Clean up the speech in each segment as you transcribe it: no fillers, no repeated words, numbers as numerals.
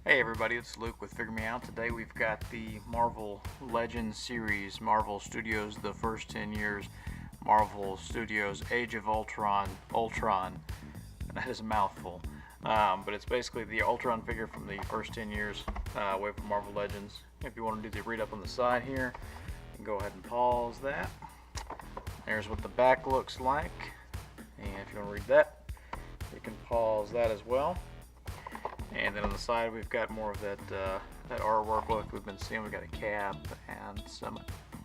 Hey everybody, it's Luke with Figure Me Out. Today we've got the Marvel Legends series, Marvel Studios The First 10 Years, Marvel Studios Age of Ultron, that is a mouthful, but it's basically the Ultron figure from the first 10 years away from Marvel Legends. If you want to do the read up on the side here, you can go ahead and pause that. There's what the back looks like, and if you want to read that, you can pause that as well. And then on the side we've got more of that artwork look we've been seeing. We've got a cap and some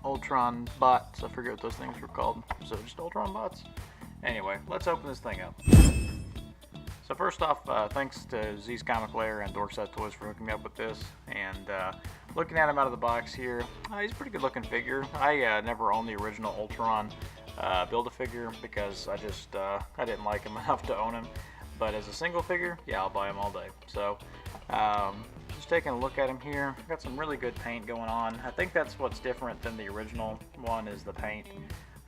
Ultron bots. I forget what those things were called. So just Ultron bots. Anyway, let's open this thing up. So first off, thanks to Z's Comic Lair and Dorkside Toys for hooking me up with this. And looking at him out of the box here, he's a pretty good looking figure. I never owned the original Ultron Build-A-Figure because I didn't like him enough to own him. But as a single figure, yeah, I'll buy him all day. So, just taking a look at him here, got some really good paint going on. I think that's what's different than the original one is the paint.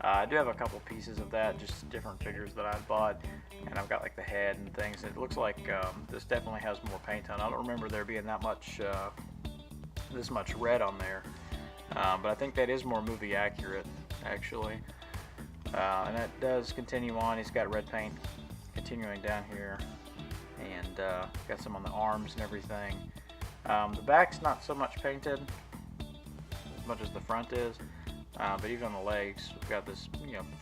I do have a couple pieces of that, just different figures that I bought, and I've got like the head and things. It looks like this definitely has more paint on. I don't remember there being that much, this much red on there, but I think that is more movie accurate, actually. And that does continue on. He's got red paint continuing down here, and got some on the arms and everything. The back's not so much painted as much as the front is, but even on the legs we've got this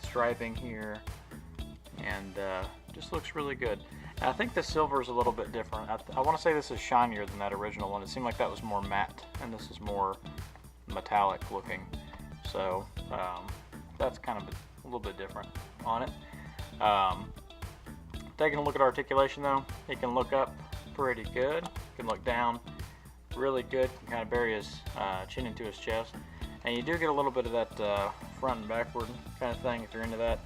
striping here, and just looks really good. And I think the silver is a little bit different. I want to say this is shinier than that original one. It seemed like that was more matte, and this is more metallic looking, so that's kind of a little bit different on it. Taking a look at articulation though, he can look up pretty good, he can look down really good, can kind of bury his chin into his chest, and you do get a little bit of that front and backward kind of thing if you're into that.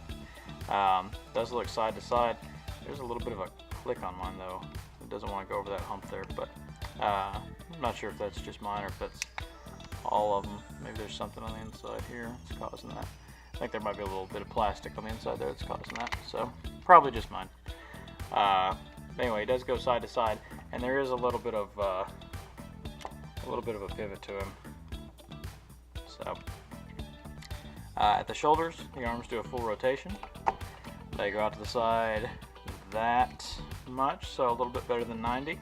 Does look side to side. There's a little bit of a click on mine though, it doesn't want to go over that hump there, but I'm not sure if that's just mine or if that's all of them. Maybe there's something on the inside here that's causing that. I think there might be a little bit of plastic on the inside there that's causing that, so probably just mine. Anyway, it does go side to side, and there is a little bit of a pivot to him. So at the shoulders, the arms do a full rotation. They go out to the side that much, so a little bit better than 90.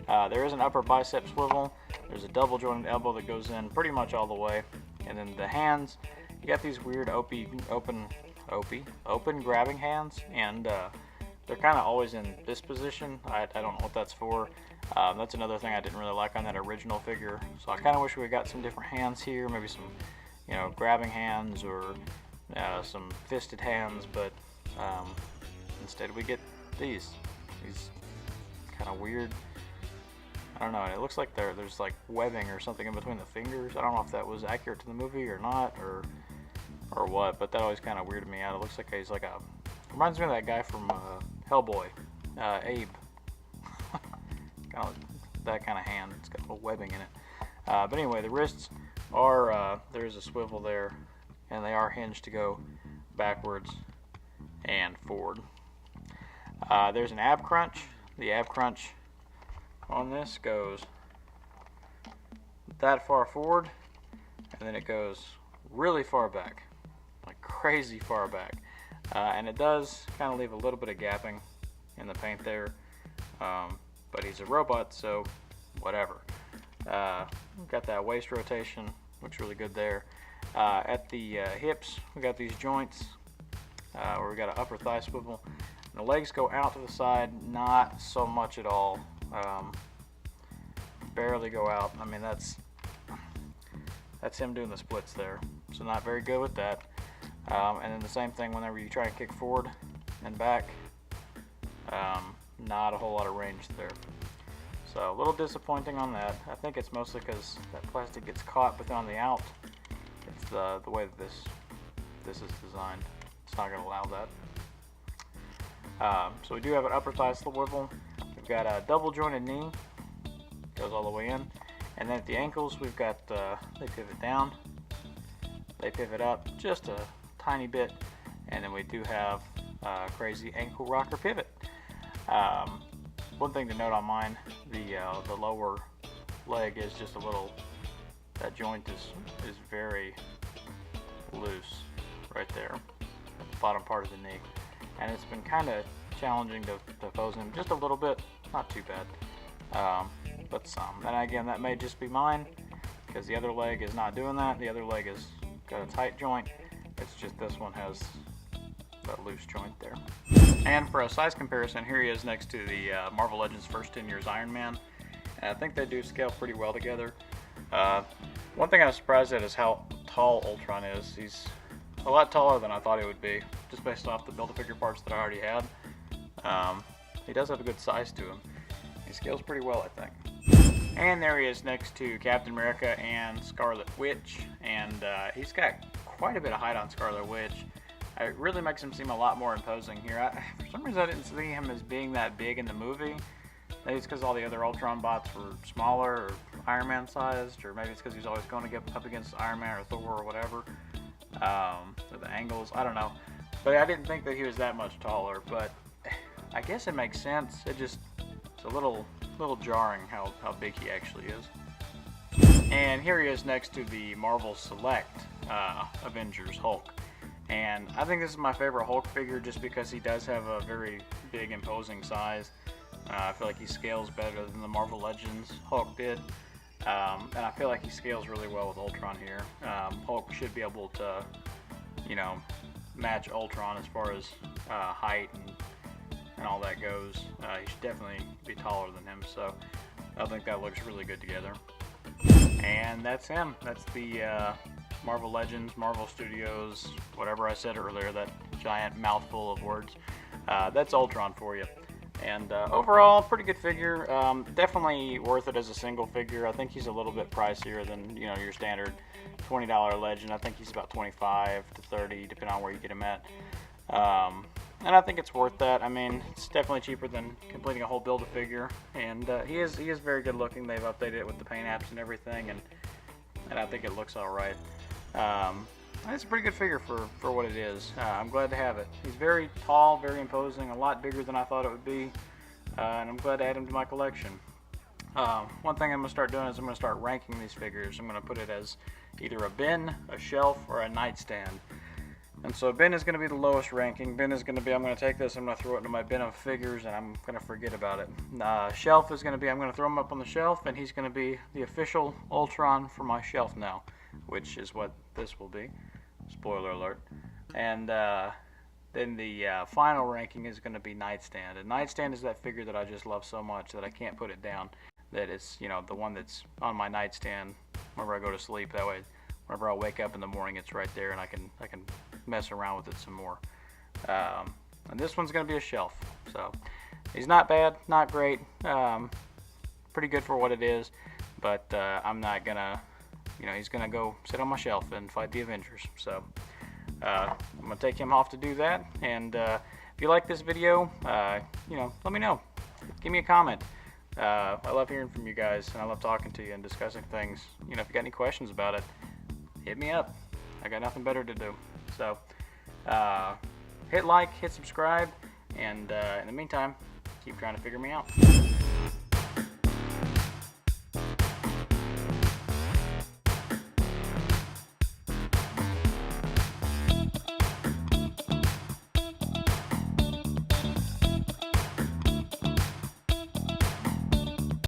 There is an upper bicep swivel. There's a double jointed elbow that goes in pretty much all the way, and then the hands. You got these weird open grabbing hands, and they're kind of always in this position. I don't know what that's for. That's another thing I didn't really like on that original figure. So I kind of wish we got some different hands here, maybe some, grabbing hands or some fisted hands. But instead we get these kind of weird. I don't know. It looks like there's like webbing or something in between the fingers. I don't know if that was accurate to the movie or not, or what. But that always kind of weirded me out. It looks like he's like reminds me of that guy from Hellboy, Abe. Kind of that kind of hand. It's got a little webbing in it. But anyway, the wrists are there's a swivel there, and they are hinged to go backwards and forward. There's an ab crunch. The ab crunch on this goes that far forward, and then it goes really far back, like crazy far back. And it does kind of leave a little bit of gapping in the paint there, but he's a robot, so whatever. Got that waist rotation, looks really good there. At the hips, we got these joints where we got an upper thigh swivel. And the legs go out to the side, not so much at all. Barely go out. I mean, that's him doing the splits there, so not very good with that. And then the same thing whenever you try and kick forward and back, not a whole lot of range there. So a little disappointing on that. I think it's mostly because that plastic gets caught, but then on the out, it's the way that this is designed. It's not going to allow that. So we do have an upper thigh swivel. We've got a double jointed knee, goes all the way in, and then at the ankles we've got they pivot down, they pivot up just a tiny bit, and then we do have crazy ankle rocker pivot. one thing to note on mine, the lower leg is just a little, that joint is very loose right there at the bottom part of the knee, and it's been kind of challenging to pose him just a little bit, not too bad, but some. And again, that may just be mine because the other leg is not doing that. The other leg has got a tight joint. It's just this one has that loose joint there. And for a size comparison, here he is next to the Marvel Legends First 10 Years Iron Man. And I think they do scale pretty well together. One thing I was surprised at is how tall Ultron is. He's a lot taller than I thought he would be, just based off the Build-A-Figure parts that I already had. He does have a good size to him. He scales pretty well, I think. And there he is next to Captain America and Scarlet Witch, and he's got quite a bit of height on Scarlet Witch. It really makes him seem a lot more imposing here. For some reason I didn't see him as being that big in the movie. Maybe it's because all the other Ultron bots were smaller or Iron Man sized, or maybe it's because he's always going to get up against Iron Man or Thor or whatever. Or the angles, I don't know. But I didn't think that he was that much taller, but I guess it makes sense. It's a little jarring how big he actually is. And here he is next to the Marvel Select Avengers Hulk. And I think this is my favorite Hulk figure just because he does have a very big, imposing size. I feel like he scales better than the Marvel Legends Hulk did. And I feel like he scales really well with Ultron here. Hulk should be able to, match Ultron as far as height and all that goes. He should definitely be taller than him, so I think that looks really good together. And that's him. That's the Marvel Legends, Marvel Studios, whatever I said earlier, that giant mouthful of words. That's Ultron for you. And overall, pretty good figure. Definitely worth it as a single figure. I think he's a little bit pricier than your standard $20 Legend. I think he's about $25 to $30, depending on where you get him at. And I think it's worth that. I mean, it's definitely cheaper than completing a whole Build-A-Figure. And he is very good looking. They've updated it with the paint apps and everything, and I think it looks all right. It's a pretty good figure for what it is. I'm glad to have it. He's very tall, very imposing, a lot bigger than I thought it would be, and I'm glad to add him to my collection. One thing I'm going to start doing is I'm going to start ranking these figures. I'm going to put it as either a bin, a shelf, or a nightstand. And so bin is going to be the lowest ranking. Bin is going to be, I'm going to take this, I'm going to throw it into my bin of figures, and I'm going to forget about it. Shelf is going to be, I'm going to throw him up on the shelf, and he's going to be the official Ultron for my shelf now, which is what this will be. Spoiler alert. And then the final ranking is going to be nightstand. And nightstand is that figure that I just love so much that I can't put it down. That it's, the one that's on my nightstand whenever I go to sleep. That way, whenever I wake up in the morning, it's right there, and I can mess around with it some more. And this one's going to be a shelf. So he's not bad, not great, pretty good for what it is. But I'm not gonna, he's gonna go sit on my shelf and fight the Avengers. So I'm gonna take him off to do that. And if you like this video, let me know. Give me a comment. I love hearing from you guys, and I love talking to you and discussing things. If you got any questions about it, hit me up. I got nothing better to do. So hit like, hit subscribe, and in the meantime, keep trying to figure me out.